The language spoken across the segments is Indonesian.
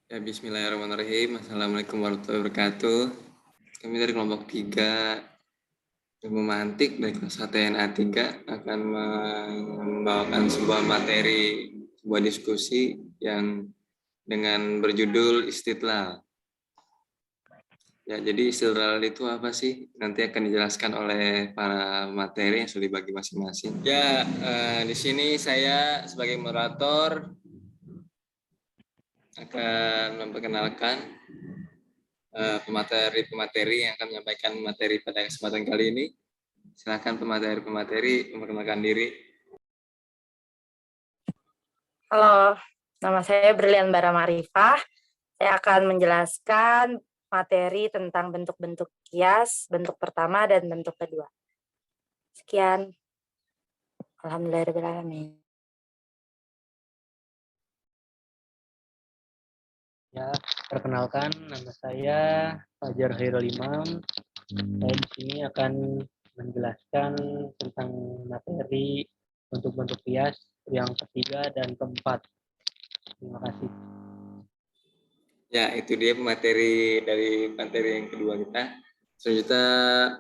Ya, bismillahirrahmanirrahim. Assalamualaikum warahmatullahi wabarakatuh. Kami dari kelompok 3 ilmu mantik dari kelas HTNA 3 akan membawakan sebuah materi, sebuah diskusi yang dengan berjudul Istidlal. Ya, jadi istidlal itu apa sih? Nanti akan dijelaskan oleh para materi yang sudah dibagi masing-masing. Ya, di sini saya sebagai moderator akan memperkenalkan pemateri-pemateri yang akan menyampaikan materi pada kesempatan kali ini. Silakan pemateri-pemateri memperkenalkan diri. Halo, nama saya Brilian Bara Marifah. Saya akan menjelaskan materi tentang bentuk-bentuk kias, bentuk pertama dan bentuk kedua. Sekian. Alhamdulillahirrahmanirrahim. Ya, perkenalkan nama saya Fajar Khairul Imam. Saya di sini akan menjelaskan tentang materi bentuk-bentuk kias yang ketiga dan keempat. Terima kasih. Ya, itu dia materi dari materi yang kedua kita. Selanjutnya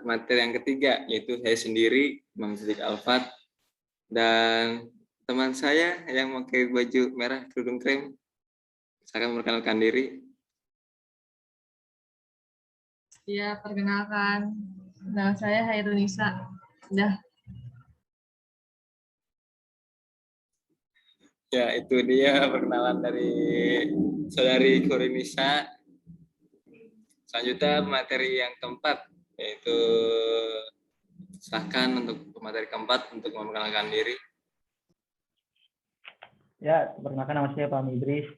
materi yang ketiga, yaitu saya sendiri, Imam Siddiq Alfat, dan teman saya yang pakai baju merah kerudung krem. Saya akan memperkenalkan diri. Ya, perkenalkan. Nama saya Hairunisa. Udah. Ya, itu dia perkenalan dari saudari Korinisa. Selanjutnya materi yang keempat, yaitu silakan untuk materi keempat untuk memperkenalkan diri. Ya, perkenalkan nama saya Pak Idris.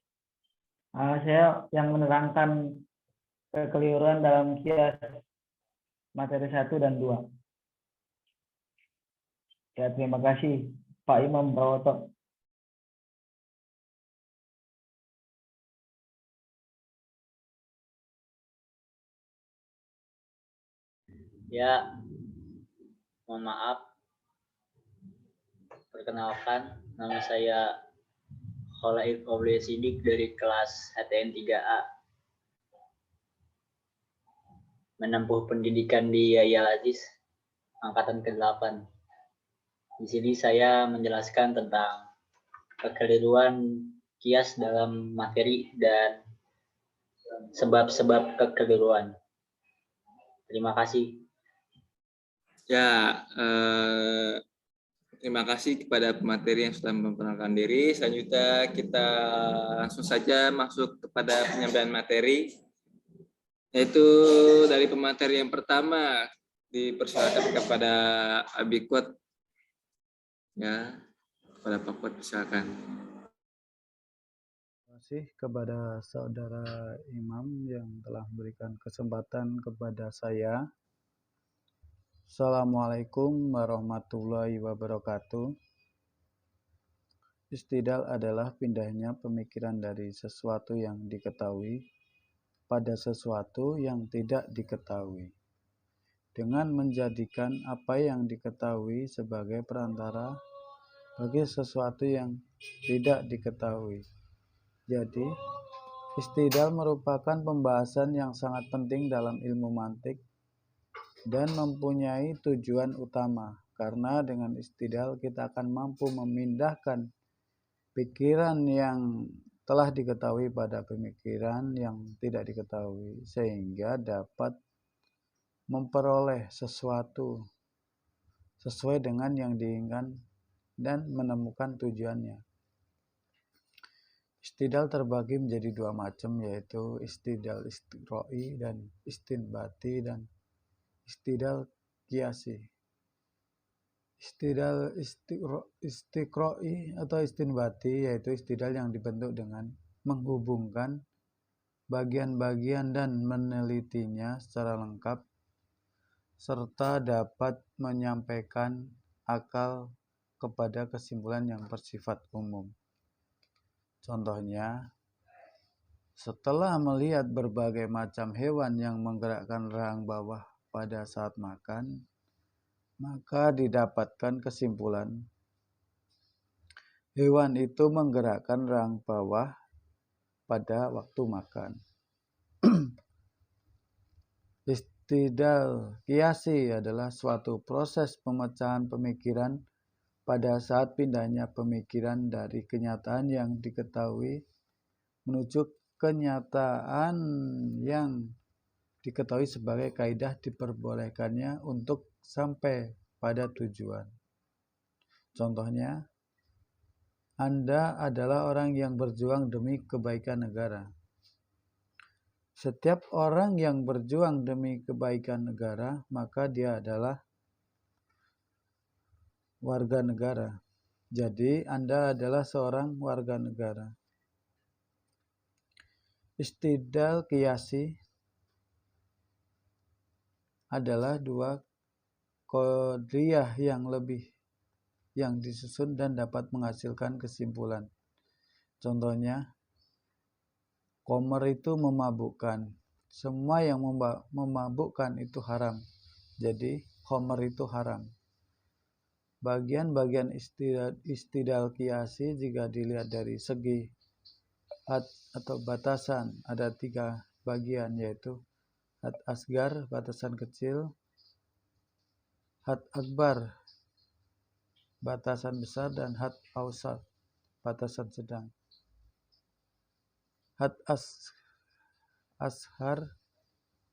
Saya yang menerangkan kekeliruan dalam kias materi 1 dan 2. Ya, terima kasih Pak Imam Prawoto. Ya, mohon maaf. Perkenalkan, nama saya Kholaif Oble Sidik dari kelas HTN 3A. Menempuh pendidikan di Yahya Aziz, angkatan ke-8. Di sini saya menjelaskan tentang kekeliruan kias dalam materi dan sebab-sebab kekeliruan. Terima kasih. Ya, terima kasih kepada pemateri yang sudah memperkenalkan diri. Selanjutnya kita langsung saja masuk kepada penyampaian materi, yaitu dari pemateri yang pertama dipersilakan kepada Abikut. Ya, kepada Pak Kuat silakan. Terima kasih kepada saudara Imam yang telah memberikan kesempatan kepada saya. Assalamualaikum warahmatullahi wabarakatuh. Istidlal adalah pindahnya pemikiran dari sesuatu yang diketahui pada sesuatu yang tidak diketahui, dengan menjadikan apa yang diketahui sebagai perantara bagi sesuatu yang tidak diketahui. Jadi, istidlal merupakan pembahasan yang sangat penting dalam ilmu mantik dan mempunyai tujuan utama, karena dengan istidlal kita akan mampu memindahkan pikiran yang telah diketahui pada pemikiran yang tidak diketahui, sehingga dapat memperoleh sesuatu sesuai dengan yang diinginkan dan menemukan tujuannya. Istidlal terbagi menjadi dua macam, yaitu istidlal istiqra'i dan istinbati dan istidlal qiyasi. Istidlal istiqra'i atau istinbati yaitu istidlal yang dibentuk dengan menghubungkan bagian-bagian dan menelitinya secara lengkap serta dapat menyampaikan akal kepada kesimpulan yang bersifat umum. Contohnya, setelah melihat berbagai macam hewan yang menggerakkan rahang bawah pada saat makan, maka didapatkan kesimpulan hewan itu menggerakkan rahang bawah pada waktu makan. Istidlal qiyasi adalah suatu proses pemecahan pemikiran pada saat pindahnya pemikiran dari kenyataan yang diketahui menuju kenyataan yang diketahui sebagai kaidah diperbolehkannya untuk sampai pada tujuan. Contohnya, Anda adalah orang yang berjuang demi kebaikan negara. Setiap orang yang berjuang demi kebaikan negara, maka dia adalah warga negara. Jadi, Anda adalah seorang warga negara. Istidlal qiyasi adalah dua qadriyah yang lebih yang disusun dan dapat menghasilkan kesimpulan. Contohnya, Khomer itu memabukkan. Semua yang memabukkan itu haram. Jadi, khomer itu haram. Bagian-bagian istidlal qiyasi jika dilihat dari segi had atau batasan ada 3 bagian, yaitu had asgar, batasan kecil, had akbar, batasan besar, dan had ausat, batasan sedang. Had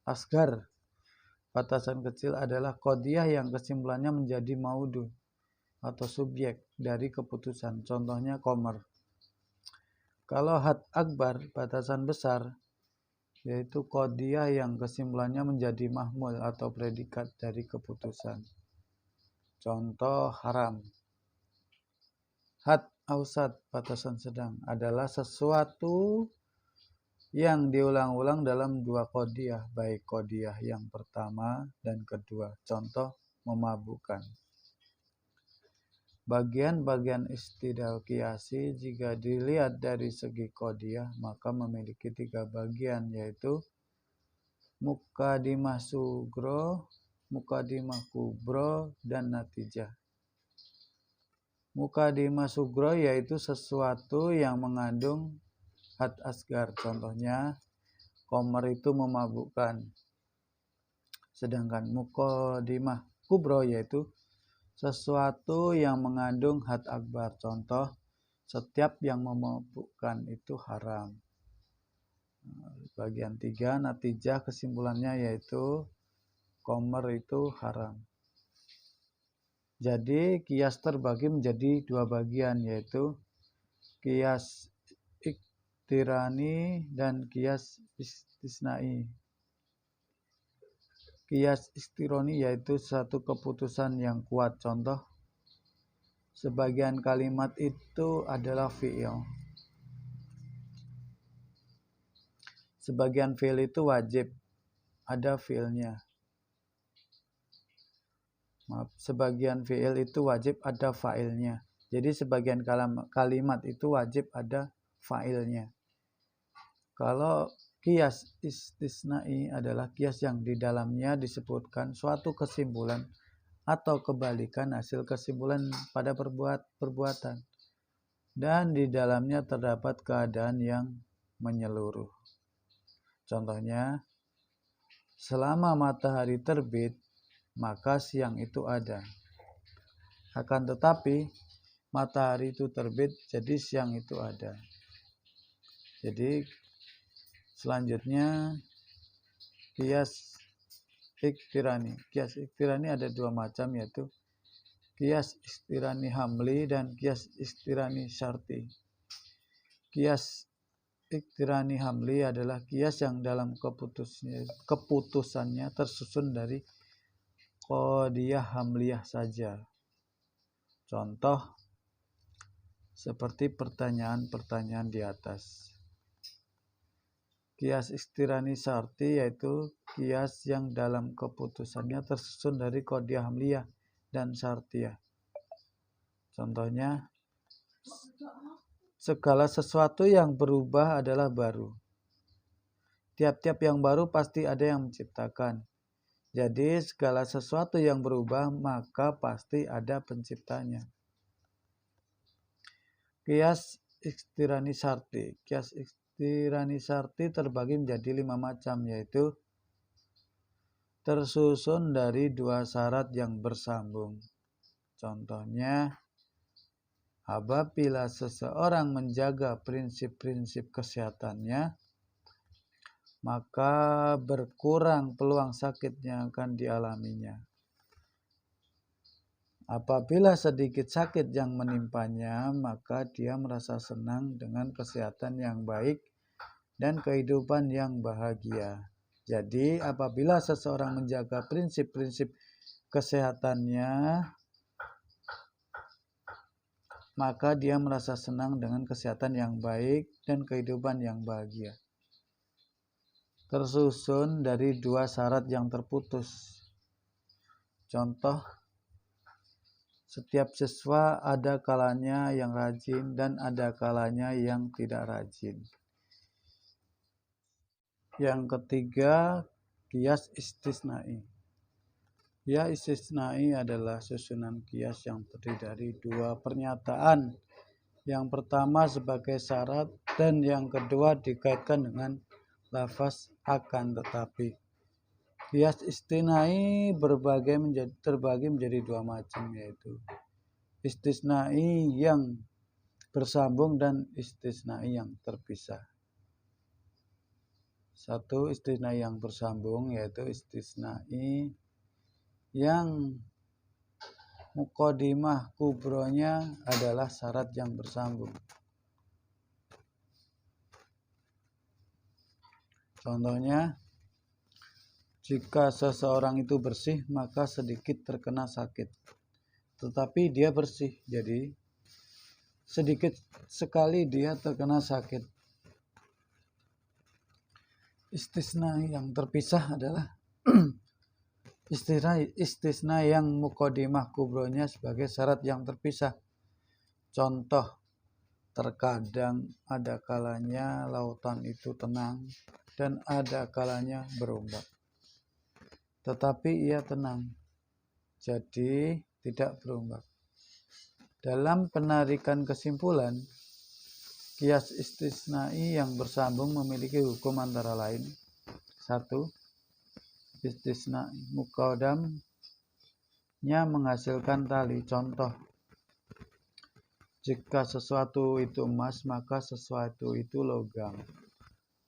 asgar, batasan kecil adalah qadiyah yang kesimpulannya menjadi maudu atau subjek dari keputusan. Contohnya khomer. Kalau had akbar, batasan besar, yaitu qadiyah yang kesimpulannya menjadi mahmul atau predikat dari keputusan. Contoh haram. Had ausat, batasan sedang, adalah sesuatu yang diulang-ulang dalam 2 qadiyah, baik qadiyah yang pertama dan kedua. Contoh memabukkan. Bagian-bagian istidlal qiyasi jika dilihat dari segi qadiyah maka memiliki 3 bagian, yaitu muqaddimah sugro, muqaddimah kubro, dan natijah. Muqaddimah sugro yaitu sesuatu yang mengandung had asgar. Contohnya, khomer itu memabukkan. Sedangkan muqaddimah kubro yaitu sesuatu yang mengandung had akbar. Contoh, setiap yang memabukkan itu haram. Bagian 3, natijah, kesimpulannya yaitu khomer itu haram. Jadi, qiyas terbagi menjadi 2 bagian, yaitu qiyas iktirani dan qiyas istisnai. Qiyas iktirani yaitu satu keputusan yang kuat. Contoh, sebagian kalimat itu adalah fi'il. Sebagian fi'il itu wajib, ada fi'ilnya. Sebagian fi'il itu wajib, ada fa'ilnya. Jadi sebagian kalimat itu wajib, ada fa'ilnya. Kalau qiyas istisnai adalah qiyas yang di dalamnya disebutkan suatu kesimpulan atau kebalikan hasil kesimpulan pada perbuatan. Dan di dalamnya terdapat keadaan yang menyeluruh. Contohnya, selama matahari terbit, maka siang itu ada. Akan tetapi, matahari itu terbit, jadi siang itu ada. Jadi, selanjutnya, qiyas iktirani. Qiyas iktirani ada 2 macam, yaitu qiyas iktirani hamli dan qiyas iktirani syarti. Qiyas iktirani hamli adalah qiyas yang dalam keputusannya tersusun dari qadiyah hamliyah saja. Contoh seperti pertanyaan-pertanyaan di atas. Qiyas iktirani syarti yaitu qiyas yang dalam keputusannya tersusun dari qadiyah hamliyah dan syartiyah. Contohnya, segala sesuatu yang berubah adalah baru. Tiap-tiap yang baru pasti ada yang menciptakan. Jadi segala sesuatu yang berubah maka pasti ada penciptanya. Qiyas iktirani syarti. Qiyas Istiranisarti terbagi menjadi 5 macam, yaitu tersusun dari 2 syarat yang bersambung. Contohnya, apabila seseorang menjaga prinsip-prinsip kesehatannya, maka berkurang peluang sakit yang akan dialaminya. Apabila sedikit sakit yang menimpanya, maka dia merasa senang dengan kesehatan yang baik dan kehidupan yang bahagia. Jadi, apabila seseorang menjaga prinsip-prinsip kesehatannya, maka dia merasa senang dengan kesehatan yang baik dan kehidupan yang bahagia. Tersusun dari 2 syarat yang terputus. Contoh, setiap siswa ada kalanya yang rajin dan ada kalanya yang tidak rajin. Yang ketiga, kias istisnai. Kias istisnai adalah susunan kias yang terdiri dari 2 pernyataan. Yang pertama sebagai syarat dan yang kedua dikaitkan dengan lafaz akan tetapi. Kias istisnai terbagi menjadi 2 macam, yaitu istisnai yang bersambung dan istisnai yang terpisah. Satu, istisnai yang bersambung, yaitu istisnai yang muqaddimah kubronya adalah syarat yang bersambung. Contohnya, jika seseorang itu bersih, maka sedikit terkena sakit. Tetapi dia bersih, jadi sedikit sekali dia terkena sakit. Istisna yang terpisah adalah istisna yang muqaddimah kubronya sebagai syarat yang terpisah. Contoh, terkadang ada kalanya lautan itu tenang dan ada kalanya berombak. Tetapi ia tenang, jadi tidak berombak. Dalam penarikan kesimpulan, kias istisnai yang bersambung memiliki hukum antara lain. 1. Istisna muqaddamnya menghasilkan tali. Contoh, jika sesuatu itu emas, maka sesuatu itu logam.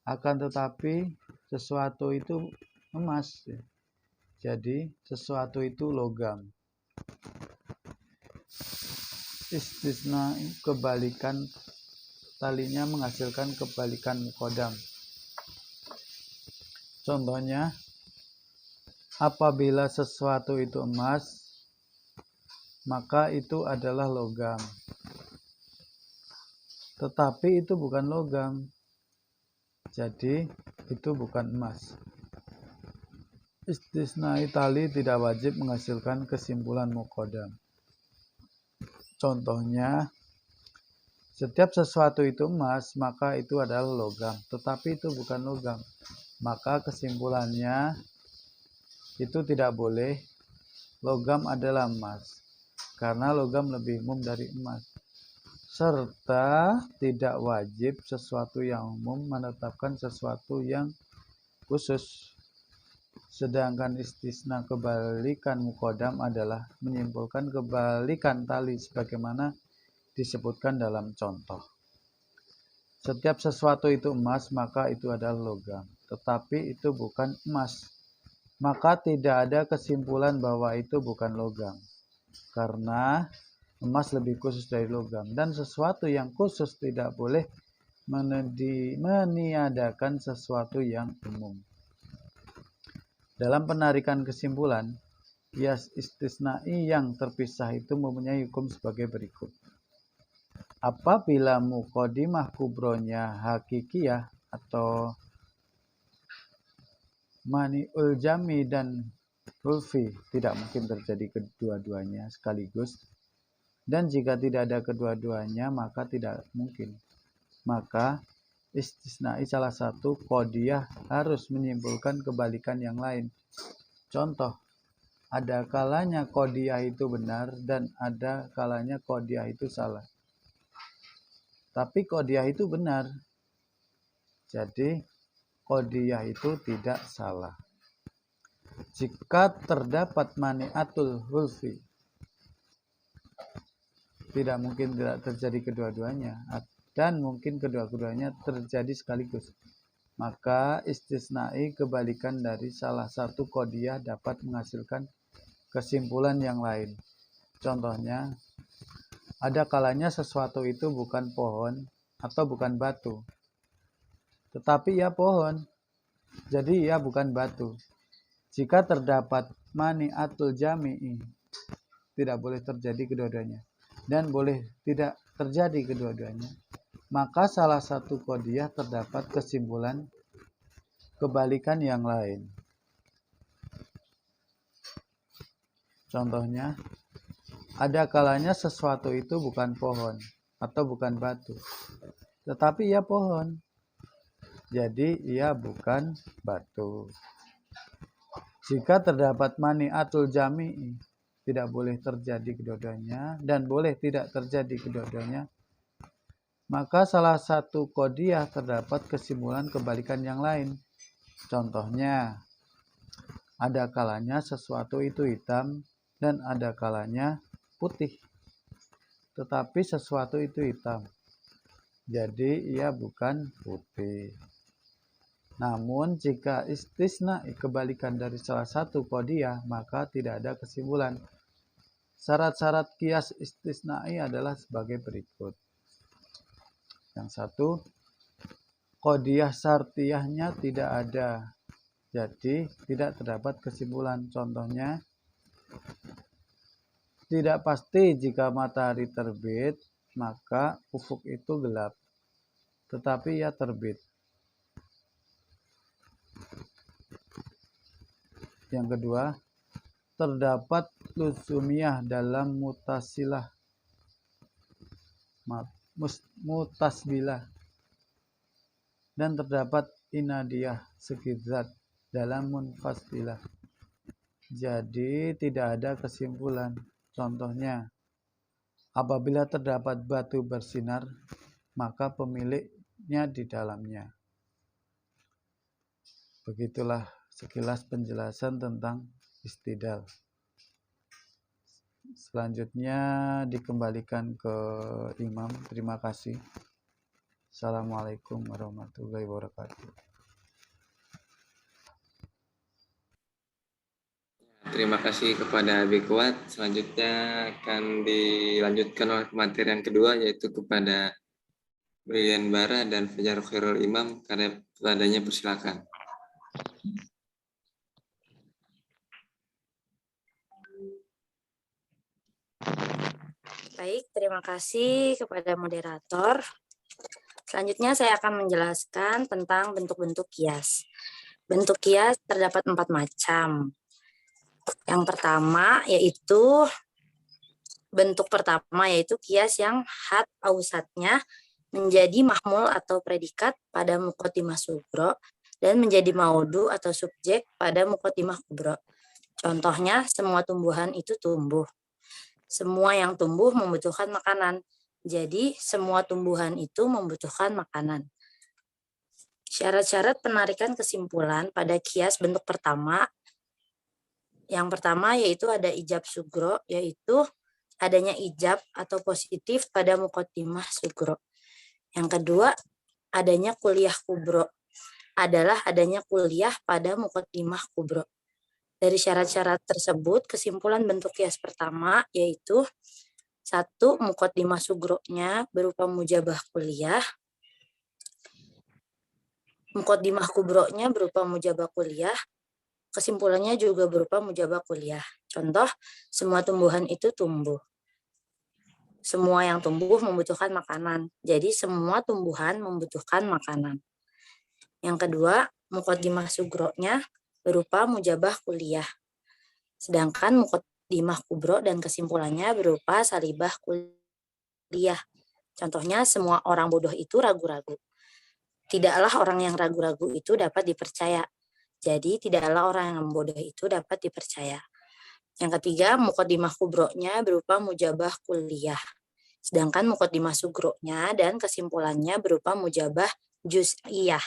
Akan tetapi sesuatu itu emas, jadi sesuatu itu logam. Istisna kebalikan, talinya menghasilkan kebalikan muqaddam. Contohnya, apabila sesuatu itu emas, maka itu adalah logam. Tetapi itu bukan logam, jadi itu bukan emas. Istisnai tali tidak wajib menghasilkan kesimpulan muqaddam. Contohnya, setiap sesuatu itu emas, maka itu adalah logam. Tetapi itu bukan logam. Maka kesimpulannya itu tidak boleh logam adalah emas. Karena logam lebih umum dari emas. Serta tidak wajib sesuatu yang umum menetapkan sesuatu yang khusus. Sedangkan istisna kebalikan muqaddam adalah menyimpulkan kebalikan tali sebagaimana disebutkan dalam contoh. Setiap sesuatu itu emas, maka itu adalah logam. Tetapi itu bukan emas. Maka tidak ada kesimpulan bahwa itu bukan logam. Karena emas lebih khusus dari logam. Dan sesuatu yang khusus tidak boleh meniadakan sesuatu yang umum. Dalam penarikan kesimpulan, kias istisnai yang terpisah itu mempunyai hukum sebagai berikut. Apabila muqaddimah kubronya hakikiyah atau mani'ul jami dan ulfi, tidak mungkin terjadi kedua-duanya sekaligus. Dan jika tidak ada kedua-duanya, maka tidak mungkin. Maka istisnai salah satu qadiyah harus menyimpulkan kebalikan yang lain. Contoh, ada kalanya qadiyah itu benar dan ada kalanya qadiyah itu salah. Tapi qadiyah itu benar. Jadi qodiyah itu tidak salah. Jika terdapat mani'atul hulfi, tidak mungkin tidak terjadi kedua-duanya, dan mungkin kedua-duanya terjadi sekaligus. Maka istisnai kebalikan dari salah satu qodiyah dapat menghasilkan kesimpulan yang lain. Contohnya, ada kalanya sesuatu itu bukan pohon atau bukan batu, tetapi ia pohon, jadi ia bukan batu. Jika terdapat mani'atul jami'i, tidak boleh terjadi kedua-duanya, dan boleh tidak terjadi kedua-duanya, maka salah satu qodiyah terdapat kesimpulan kebalikan yang lain. Contohnya, ada kalanya sesuatu itu bukan pohon atau bukan batu, tetapi ia pohon, jadi ia bukan batu. Jika terdapat mani'atul jami'i, tidak boleh terjadi kedua-duanya dan boleh tidak terjadi kedua-duanya, maka salah satu qodiyah terdapat kesimpulan kebalikan yang lain. Contohnya, ada kalanya sesuatu itu hitam dan ada kalanya putih, tetapi sesuatu itu hitam, jadi ia bukan putih. Namun jika istisna kebalikan dari salah satu qodiyah, maka tidak ada kesimpulan. Syarat-syarat qiyas istisnai adalah sebagai berikut. Yang satu, qodiyah syartiyahnya tidak ada, jadi tidak terdapat kesimpulan. Contohnya, tidak pasti jika matahari terbit, maka ufuk itu gelap, tetapi ia terbit. Yang kedua, terdapat lusumiyah dalam mutasilah, mutasbilah, dan terdapat inadiyah sekizat dalam munfasilah. Jadi tidak ada kesimpulan. Contohnya, apabila terdapat batu bersinar, maka pemiliknya di dalamnya. Begitulah sekilas penjelasan tentang istidlal. Selanjutnya dikembalikan ke Imam. Terima kasih. Assalamualaikum warahmatullahi wabarakatuh. Terima kasih kepada Abi Kuat. Selanjutnya akan dilanjutkan oleh materi yang kedua, yaitu kepada Brilian Bara dan Fajar Khairul Imam. Karena adanya persilakan. Baik, terima kasih kepada moderator. Selanjutnya saya akan menjelaskan tentang bentuk-bentuk qiyas. Bentuk qiyas terdapat 4 macam. Yang pertama yaitu qiyas yang had ausatnya menjadi mahmul atau predikat pada muqaddimah sugro dan menjadi maudu atau subjek pada muqaddimah kubro. Contohnya, semua tumbuhan itu tumbuh. Semua yang tumbuh membutuhkan makanan. Jadi, semua tumbuhan itu membutuhkan makanan. Syarat-syarat penarikan kesimpulan pada qiyas bentuk pertama. Yang pertama yaitu ada ijab sugro, yaitu adanya ijab atau positif pada muqaddimah sugro. Yang kedua, adanya kuliah kubro, adalah adanya kuliah pada muqaddimah kubro. Dari syarat-syarat tersebut, kesimpulan bentuk qiyas pertama yaitu 1. Muqaddimah sugronya berupa mujabah kuliah. Muqaddimah kubronya berupa mujabah kuliah. Kesimpulannya juga berupa mujabah kuliah. Contoh, semua tumbuhan itu tumbuh. Semua yang tumbuh membutuhkan makanan. Jadi semua tumbuhan membutuhkan makanan. Yang kedua, muqaddimah sugronya berupa mujabah kuliah. Sedangkan muqaddimah kubro dan kesimpulannya berupa salibah kuliah. Contohnya, semua orang bodoh itu ragu-ragu. Tidaklah orang yang ragu-ragu itu dapat dipercaya. Jadi, tidaklah orang yang bodoh itu dapat dipercaya. Yang ketiga, muqaddimah kubronya berupa mujabah kuliah. Sedangkan muqaddimah sugronya dan kesimpulannya berupa mujabah juz'iyah.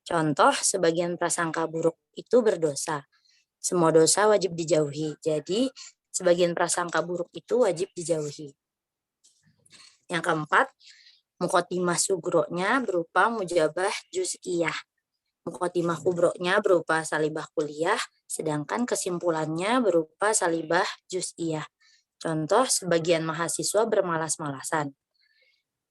Contoh, sebagian prasangka buruk itu berdosa. Semua dosa wajib dijauhi. Jadi, sebagian prasangka buruk itu wajib dijauhi. Yang keempat, muqaddimah sugro'nya berupa mujabah juz'iyah. Muqaddimah kubro'nya berupa salibah kuliah, sedangkan kesimpulannya berupa salibah juz'iyah. Contoh, sebagian mahasiswa bermalas-malasan.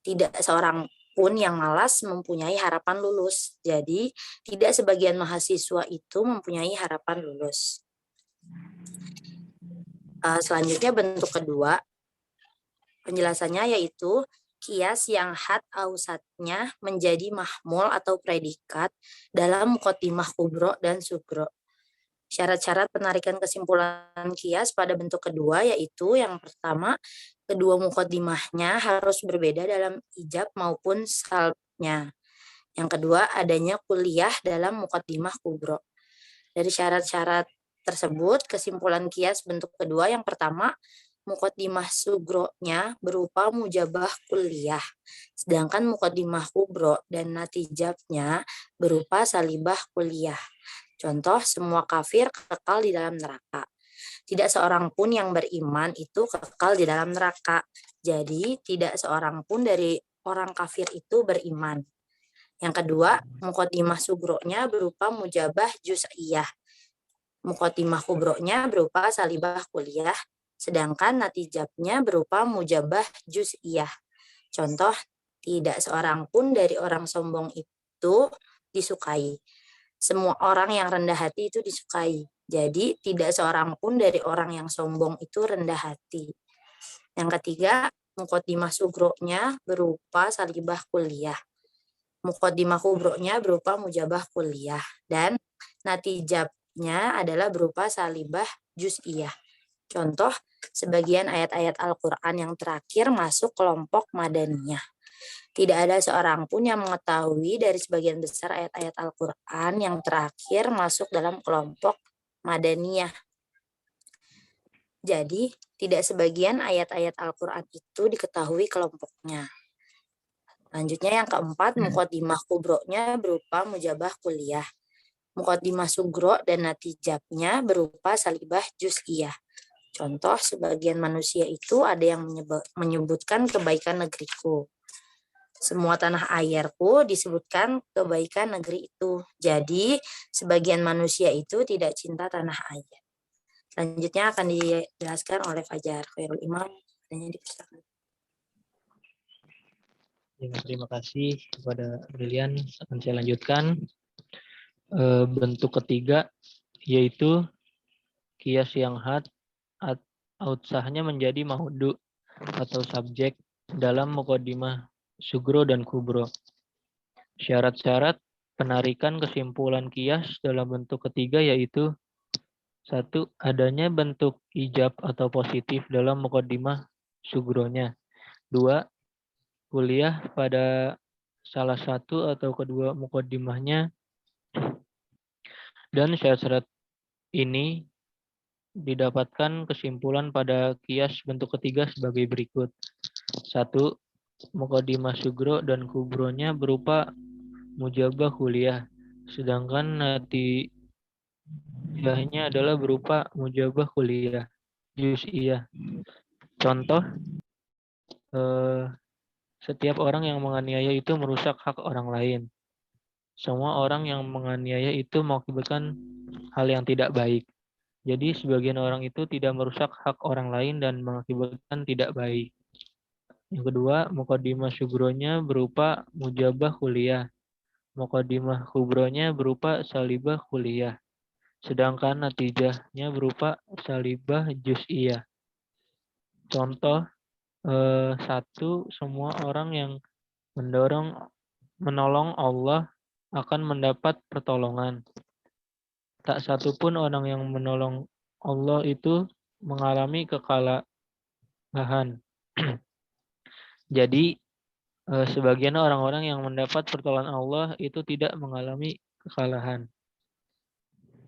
Tidak seorang pun yang malas mempunyai harapan lulus. Jadi, tidak sebagian mahasiswa itu mempunyai harapan lulus. Selanjutnya bentuk kedua, penjelasannya yaitu kias yang had ausatnya menjadi mahmul atau predikat dalam muqaddimah kubro dan sugro. Syarat-syarat penarikan kesimpulan kias pada bentuk kedua yaitu yang pertama, kedua muqaddimahnya harus berbeda dalam ijab maupun salbnya. Yang kedua, adanya kuliah dalam muqaddimah kubro. Dari syarat-syarat tersebut, kesimpulan kias bentuk kedua yang pertama, muqaddimah sugro'nya berupa mujabah kuliah, sedangkan muqaddimah kubro dan natijabnya berupa salibah kuliah. Contoh, semua kafir kekal di dalam neraka. Tidak seorang pun yang beriman itu kekal di dalam neraka. Jadi, tidak seorang pun dari orang kafir itu beriman. Yang kedua, muqaddimah sugro'nya berupa mujabah juz'iyah. Muqaddimah kubro'nya berupa salibah kuliah, sedangkan natijabnya berupa mujabah juz'iyah. Contoh, tidak seorang pun dari orang sombong itu disukai. Semua orang yang rendah hati itu disukai. Jadi, tidak seorang pun dari orang yang sombong itu rendah hati. Yang ketiga, muqaddimah sugro'nya berupa salibah kuliah. Muqaddimah kubro'nya berupa mujabah kuliah. Dan natijabnya adalah berupa salibah juz'iyah. Contoh, sebagian ayat-ayat Al-Quran yang terakhir masuk kelompok madaniyah. Tidak ada seorang pun yang mengetahui dari sebagian besar ayat-ayat Al-Quran yang terakhir masuk dalam kelompok madaniyah. Jadi, tidak sebagian ayat-ayat Al-Quran itu diketahui kelompoknya. Selanjutnya yang keempat, muqaddimah kubro'nya berupa mujabah kuliah. Muqaddimah sugro dan natijabnya berupa salibah juz'iyah. Contoh, sebagian manusia itu ada yang menyebutkan kebaikan negeriku. Semua tanah airku disebutkan kebaikan negeri itu. Jadi, sebagian manusia itu tidak cinta tanah air. Selanjutnya akan dijelaskan oleh Fajar Khairul Imam. Adanya di persilakan. Ya, terima kasih kepada Brilian. Akan saya lanjutkan. Bentuk ketiga yaitu kias yang had outsahnya menjadi maudu atau subjek dalam muqaddimah sugro dan kubro. Syarat-syarat penarikan kesimpulan kias dalam bentuk ketiga yaitu 1. Adanya bentuk ijab atau positif dalam muqaddimah sugronya. 2. Kuliah pada salah satu atau kedua muqaddimahnya. Dan syarat-syarat ini didapatkan kesimpulan pada kias bentuk ketiga sebagai berikut. 1. Muqaddimah sugro dan kubronya berupa mujabah kuliah, sedangkan natijahnya adalah berupa mujabah kuliah juz'iyah. Contoh, setiap orang yang menganiaya itu merusak hak orang lain. Semua orang yang menganiaya itu mengakibatkan hal yang tidak baik. Jadi sebagian orang itu tidak merusak hak orang lain dan mengakibatkan tidak baik. Yang kedua, muqaddimah sugronya berupa mujabah kuliah. Muqaddimah kubronya berupa salibah kuliah. Sedangkan natijahnya berupa salibah juz'iyah. Contoh, 1. Semua orang yang menolong Allah akan mendapat pertolongan. Tak satu pun orang yang menolong Allah itu mengalami kekalahan. Jadi, sebagian orang-orang yang mendapat pertolongan Allah itu tidak mengalami kekalahan.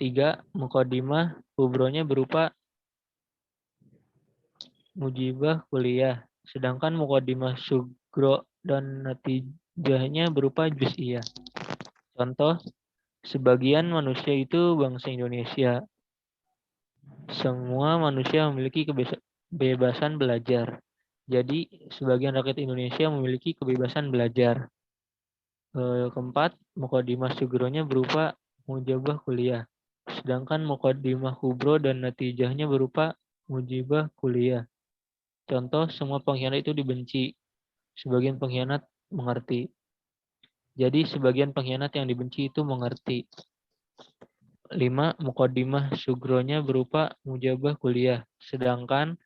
3. Muqaddimah kubronya berupa mujibah kuliah. Sedangkan muqaddimah sugro dan natijahnya berupa juz'iyah. Contoh, sebagian manusia itu bangsa Indonesia. Semua manusia memiliki kebebasan belajar. Jadi, sebagian rakyat Indonesia memiliki kebebasan belajar. Keempat, muqaddimah sugronya berupa mujabah kuliah. Sedangkan muqaddimah kubro dan natijahnya berupa mujibah kuliah. Contoh, semua pengkhianat itu dibenci. Sebagian pengkhianat mengerti. Jadi, sebagian pengkhianat yang dibenci itu mengerti. 5. Muqaddimah sugronya berupa mujabah kuliah. Sedangkan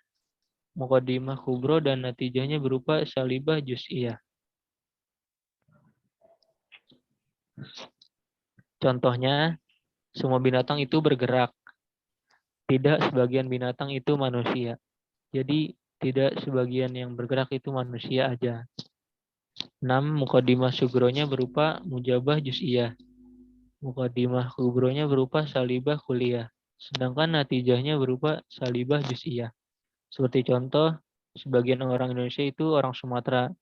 muqaddimah kubro dan natijahnya berupa salibah juz'iyah. Contohnya, semua binatang itu bergerak. Tidak sebagian binatang itu manusia. Jadi, tidak sebagian yang bergerak itu manusia aja. 6. Muqaddimah sugronya berupa mujabah juz'iyah. Muqaddimah kubronya berupa salibah kuliah. Sedangkan natijahnya berupa salibah juz'iyah. Seperti contoh, sebagian orang Indonesia itu orang Sumatera.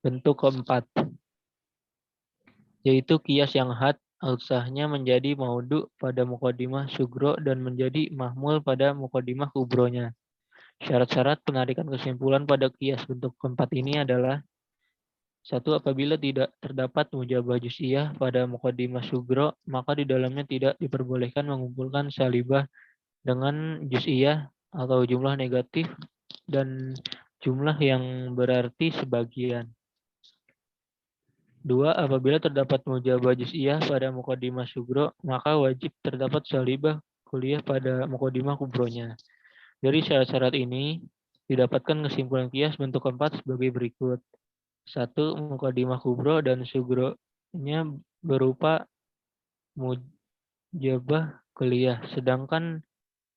Bentuk keempat, yaitu kias yang had al-sahnya menjadi maudu pada muqaddimah sugro dan menjadi mahmul pada muqaddimah kubronya. Syarat-syarat penarikan kesimpulan pada kias bentuk keempat ini adalah: 1. Apabila tidak terdapat mujabah juz'iyah pada muqaddimah sugro, maka di dalamnya tidak diperbolehkan mengumpulkan salibah dengan juz'iyah atau jumlah negatif dan jumlah yang berarti sebagian. 2. Apabila terdapat mujabah juz'iyah pada muqaddimah sugro, maka wajib terdapat salibah kuliah pada muqaddimah kubronya. Dari syarat-syarat ini, didapatkan kesimpulan kias bentuk keempat sebagai berikut. 1. Muqaddimah kubro dan sugronya berupa mujabah kuliah, sedangkan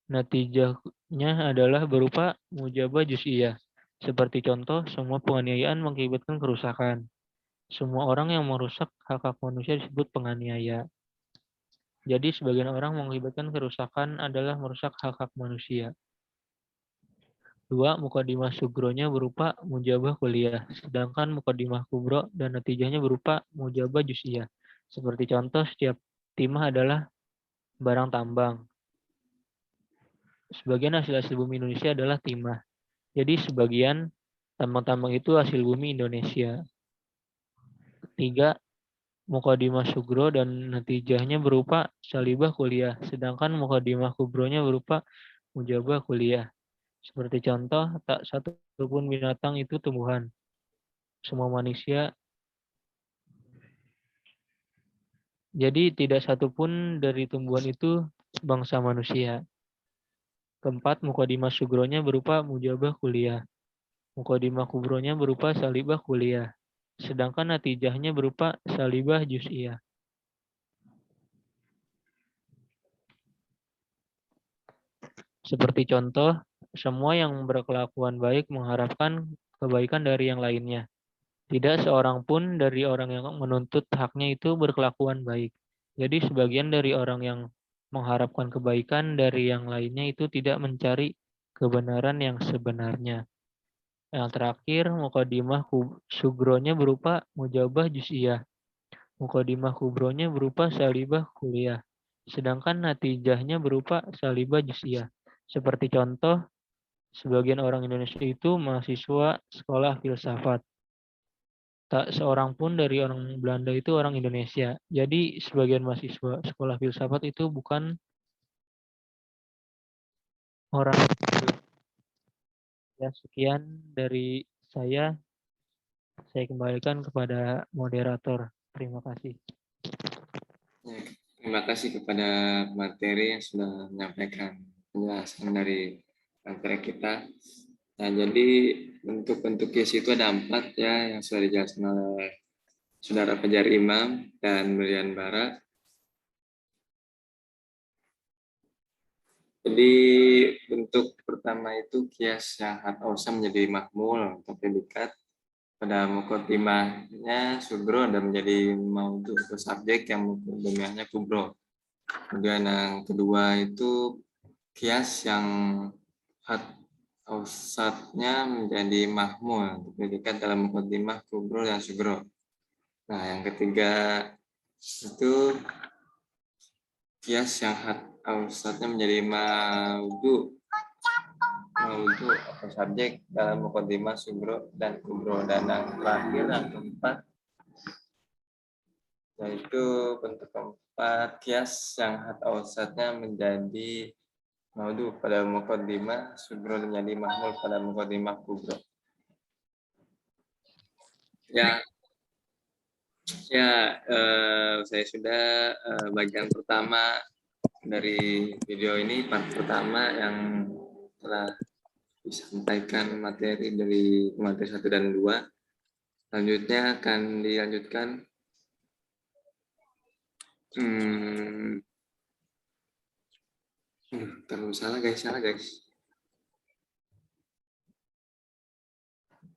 natijahnya adalah berupa mujabah juz'iyah. Seperti contoh, semua penganiayaan mengakibatkan kerusakan. Semua orang yang merusak hak-hak manusia disebut penganiaya. Jadi sebagian orang mengakibatkan kerusakan adalah merusak hak-hak manusia. 2. Muqaddimah sugronya berupa mujabah kuliah, sedangkan muqaddimah kubro dan natijahnya berupa mujabah juz'iyah. Seperti contoh, setiap timah adalah barang tambang. Sebagian hasil bumi Indonesia adalah timah. Jadi sebagian tambang-tambang itu hasil bumi Indonesia. 3. Muqaddimah sugro dan natijahnya berupa salibah kuliah, sedangkan muqaddimah kubronya berupa mujabah kuliah. Seperti contoh, tak satu pun binatang itu tumbuhan. Semua manusia. Jadi tidak satu pun dari tumbuhan itu bangsa manusia. Keempat, muqaddimah sugronya berupa mujabah kuliah. Muqaddimah kubronya berupa salibah kuliah. Sedangkan natijahnya berupa salibah juz'iyah. Seperti contoh, semua yang berkelakuan baik mengharapkan kebaikan dari yang lainnya. Tidak seorang pun dari orang yang menuntut haknya itu berkelakuan baik. Jadi sebagian dari orang yang mengharapkan kebaikan dari yang lainnya itu tidak mencari kebenaran yang sebenarnya. Yang terakhir, muqaddimah sugronya berupa mujabah juz'iyah. Muqaddimah kubronya berupa salibah kuliah. Sedangkan natijahnya berupa salibah juz'iyah. Seperti contoh, sebagian orang Indonesia itu mahasiswa sekolah filsafat. Tak seorang pun dari orang Belanda itu orang Indonesia. Jadi sebagian mahasiswa sekolah filsafat itu bukan orang Indonesia. Ya, sekian dari saya. Saya kembalikan kepada moderator. Terima kasih. Ya, terima kasih kepada materi yang sudah menyampaikan penjelasan dari materi kita. Nah, jadi bentuk-bentuk kias itu ada 4 ya yang sudah dijelaskan oleh Saudara Fajar Imam dan Brilian Bara. Jadi bentuk pertama itu kias yang had awsam menjadi mahmul atau predikat. Pada muqaddimahnya sugro dan menjadi maudu atau subjek yang muqaddimahnya kubro. Kemudian yang kedua itu kias yang had ausatnya menjadi mahmul, pendidikan dalam muqaddimah, kubro, dan sugro. Nah, yang ketiga itu kias yang ausatnya menjadi maudu atau subjek dalam muqaddimah, sugro, dan kubro. Dan yang terakhir, yang keempat, yaitu bentuk keempat, kias yang ausatnya menjadi maudu pada muqaddimah, sugro, dan menjadi mahmul pada muqaddimah, kubro. Saya sudah bagian pertama dari video ini, part pertama yang telah disampaikan materi dari materi 1 dan 2. Selanjutnya akan dilanjutkan salah guys.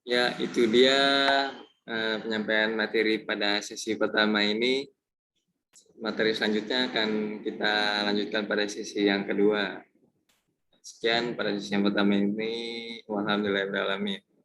Ya, itu dia penyampaian materi pada sesi pertama ini. Materi selanjutnya akan kita lanjutkan pada sesi yang kedua. Sekian pada sesi yang pertama ini. Walhamdulillahirrahmanirrahim.